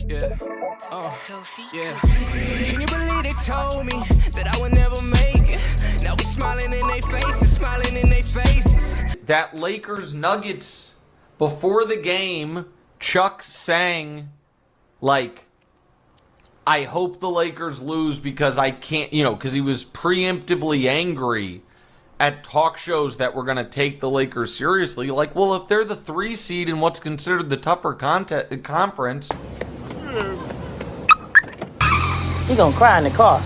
Yeah. Yeah. Can you believe they told me that I would never make it? Now we smiling in their faces, smiling in their faces. That Lakers Nuggets, before the game, Chuck sang, like, I hope the Lakers lose because I can't, because he was preemptively angry at talk shows that were going to take the Lakers seriously. Like, well, if they're the 3 seed in what's considered the tougher conference. He gonna cry in the car.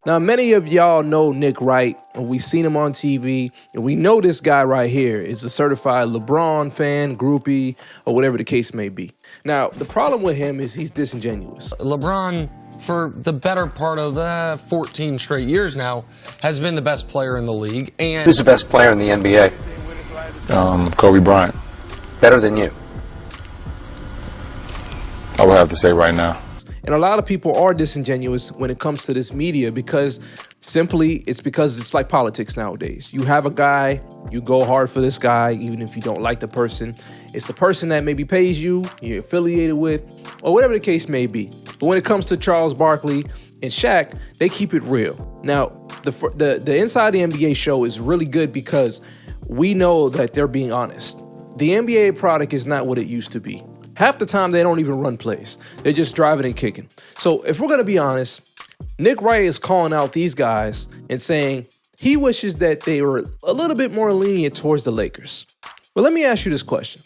Now, many of y'all know Nick Wright, and we've seen him on TV, and we know this guy right here is a certified LeBron fan, groupie, or whatever the case may be. Now, the problem with him is he's disingenuous. LeBron, for the better part of 14 straight years now, has been the best player in the league. And who's the best player in the NBA? Kobe Bryant. Better than you? I would have to say right now. And a lot of people are disingenuous when it comes to this media because it's like politics nowadays. You have a guy, you go hard for this guy, even if you don't like the person. It's the person that maybe pays you, you're affiliated with, or whatever the case may be. But when it comes to Charles Barkley and Shaq, they keep it real. Now, the Inside the NBA show is really good because we know that they're being honest. The NBA product is not what it used to be. Half the time, they don't even run plays. They're just driving and kicking. So if we're going to be honest, Nick Wright is calling out these guys and saying he wishes that they were a little bit more lenient towards the Lakers. But let me ask you this question.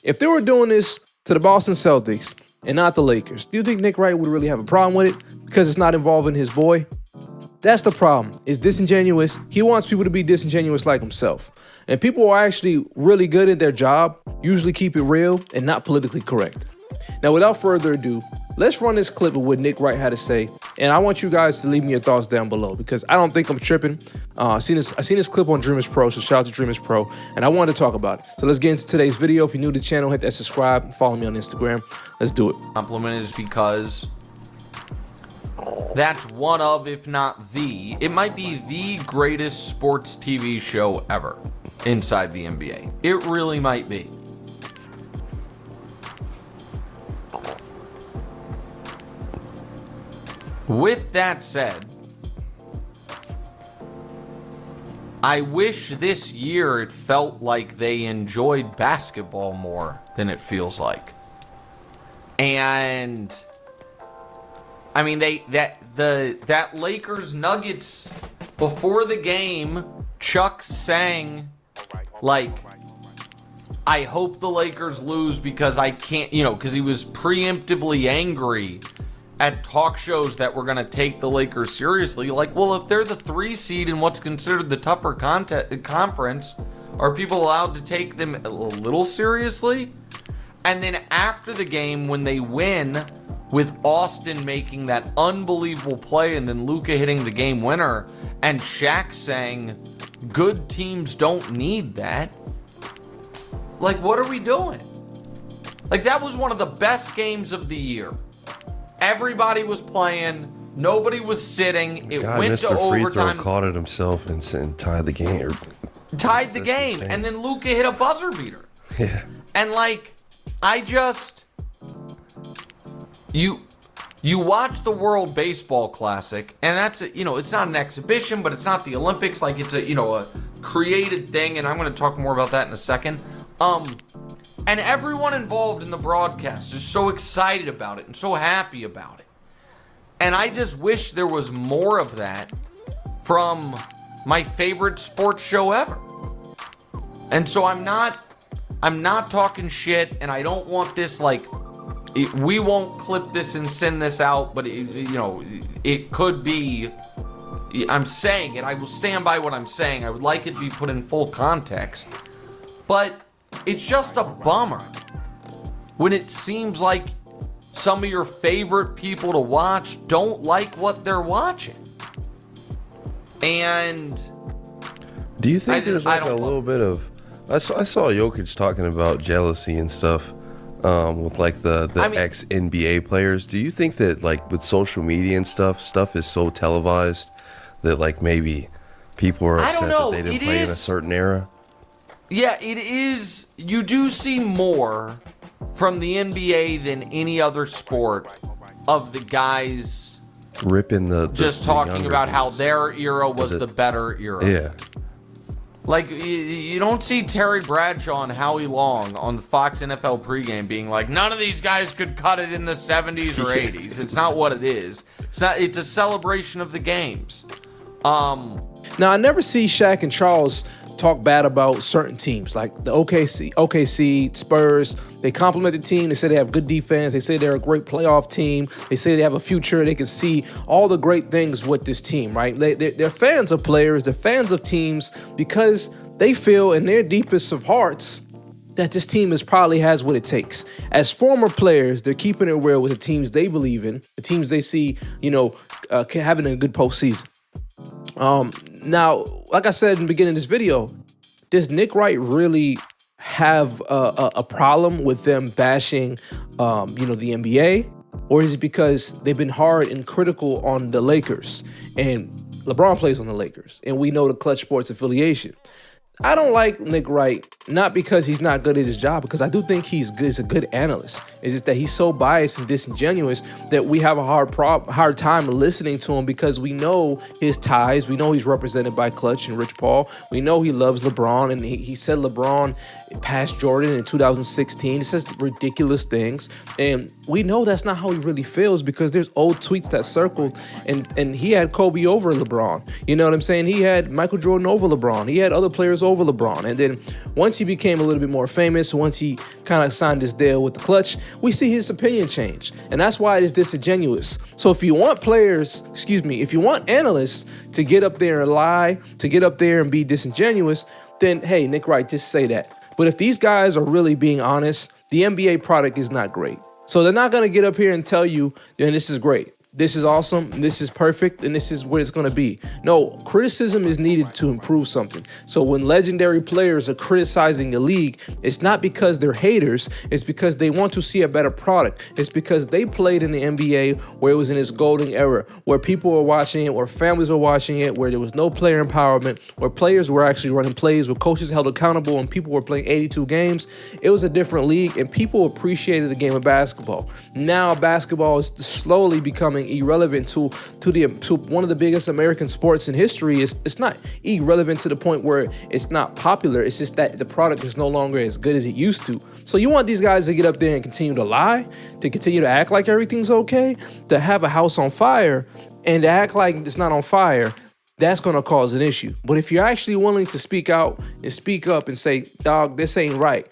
If they were doing this to the Boston Celtics and not the Lakers, do you think Nick Wright would really have a problem with it because it's not involving his boy? That's the problem. It's disingenuous. He wants people to be disingenuous like himself. And people who are actually really good at their job usually keep it real and not politically correct. Now, without further ado, let's run this clip of what Nick Wright had to say. And I want you guys to leave me your thoughts down below because I don't think I'm tripping. I seen this clip on Dreamers Pro, so shout out to Dreamers Pro. And I wanted to talk about it. So let's get into today's video. If you're new to the channel, hit that subscribe and follow me on Instagram. Let's do it. Compliment is because that's one of, if not it might be the greatest sports TV show ever inside the NBA. It really might be. With that said, I wish this year it felt like they enjoyed basketball more than it feels like. And I mean, that Lakers Nuggets, before the game, Chuck sang, like, I hope the Lakers lose because I can't, because he was preemptively angry at talk shows that were going to take the Lakers seriously. Like, well, if they're the 3 seed in what's considered the tougher conference, are people allowed to take them a little seriously? And then after the game, when they win, with Austin making that unbelievable play and then Luka hitting the game winner and Shaq saying, good teams don't need that. Like, what are we doing? Like, that was one of the best games of the year. Everybody was playing. Nobody was sitting. It went to overtime. Caught it himself and tied the game. Tied the game. Insane. And then Luka hit a buzzer beater. Yeah. And, like, You watch the World Baseball Classic, and that's it's not an exhibition, but it's not the Olympics. Like, it's a created thing, and I'm going to talk more about that in a second. And everyone involved in the broadcast is so excited about it and so happy about it. And I just wish there was more of that from my favorite sports show ever. And so I'm not talking shit, and I don't want this, like, we won't clip this and send this out, but it could be. I'm saying it. I will stand by what I'm saying. I would like it to be put in full context. But it's just a bummer when it seems like some of your favorite people to watch don't like what they're watching. And do you think there's like a little bit of? I saw Jokic talking about jealousy and stuff. With like the ex-NBA players. Do you think that, like, with social media and stuff is so televised that, like, maybe people are upset that they didn't play in a certain era? Yeah, it is. You do see more from the NBA than any other sport of the guys ripping the just talking about how their era was the better era. Yeah. Like, you don't see Terry Bradshaw and Howie Long on the Fox NFL pregame being like, none of these guys could cut it in the 70s or 80s. It's not what it is. It's a celebration of the games. Now, I never see Shaq and Charles talk bad about certain teams, like the OKC, Spurs. They compliment the team. They say they have good defense. They say they're a great playoff team. They say they have a future. They can see all the great things with this team, right? They're fans of players. They're fans of teams because they feel in their deepest of hearts that this team probably has what it takes. As former players, they're keeping it real with the teams they believe in, the teams they see, having a good postseason. Now, like I said in the beginning of this video, does Nick Wright really have a problem with them bashing, the NBA? Or is it because they've been hard and critical on the Lakers? And LeBron plays on the Lakers, and we know the Clutch Sports affiliation. I don't like Nick Wright, not because he's not good at his job, because I do think he's a good analyst. It's just that he's so biased and disingenuous that we have a hard time listening to him because we know his ties. We know he's represented by Clutch and Rich Paul. We know he loves LeBron, and he said LeBron passed Jordan in 2016. He says ridiculous things, and we know that's not how he really feels because there's old tweets that circled, and he had Kobe over LeBron. You know what I'm saying? He had Michael Jordan over LeBron. He had other players over LeBron. And then once he became a little bit more famous, once he kind of signed this deal with the Clutch, we see his opinion change. And that's why it is disingenuous. So if you want analysts to get up there and lie, to get up there and be disingenuous, then hey, Nick Wright, just say that. But if these guys are really being honest, the NBA product is not great. So they're not going to get up here and tell you, this is great. This is awesome, this is perfect, and this is what it's going to be. No, criticism is needed to improve something. So when legendary players are criticizing the league, it's not because they're haters, it's because they want to see a better product. It's because they played in the NBA where it was in its golden era, where people were watching it, where families were watching it, where there was no player empowerment, where players were actually running plays, where coaches held accountable, and people were playing 82 games. It was a different league, and people appreciated the game of basketball. Now basketball is slowly becoming irrelevant to one of the biggest American sports in history. It's not irrelevant to the point where it's not popular. It's just that the product is no longer as good as it used to. So you want these guys to get up there and continue to lie, to continue to act like everything's okay, to have a house on fire and to act like it's not on fire. That's going to cause an issue. But if you're actually willing to speak out and speak up and say, dog, this ain't right,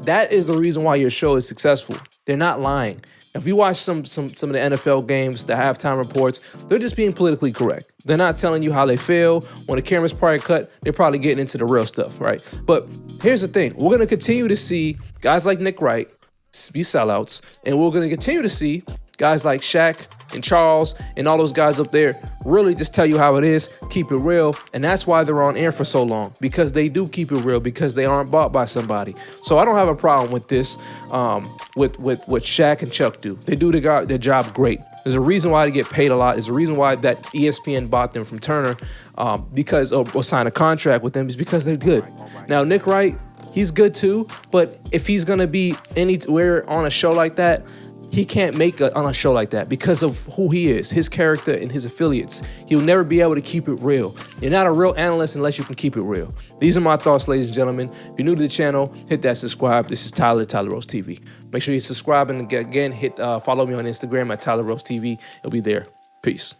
that is the reason why your show is successful. They're not lying. If you watch some of the NFL games, the halftime reports, they're just being politically correct. They're not telling you how they feel. When the camera's probably cut, they're probably getting into the real stuff, right? But here's the thing. We're going to continue to see guys like Nick Wright be sellouts, and we're going to continue to see guys like Shaq and Charles and all those guys up there really just tell you how it is, keep it real. And that's why they're on air for so long, because they do keep it real, because they aren't bought by somebody. So I don't have a problem with this, with what Shaq and Chuck do. They do their job great. There's a reason why they get paid a lot. There's a reason why that ESPN bought them from Turner, or signed a contract with them, is because they're good. Now, Nick Wright, he's good too, but if he's going to be anywhere on a show like that, he can't make on a show like that because of who he is, his character and his affiliates. He'll never be able to keep it real. You're not a real analyst unless you can keep it real. These are my thoughts, ladies and gentlemen. If you're new to the channel, hit that subscribe. This is Tyler Rose TV. Make sure you subscribe, and again, hit follow me on Instagram at Tyler Rose TV. It'll be there. Peace.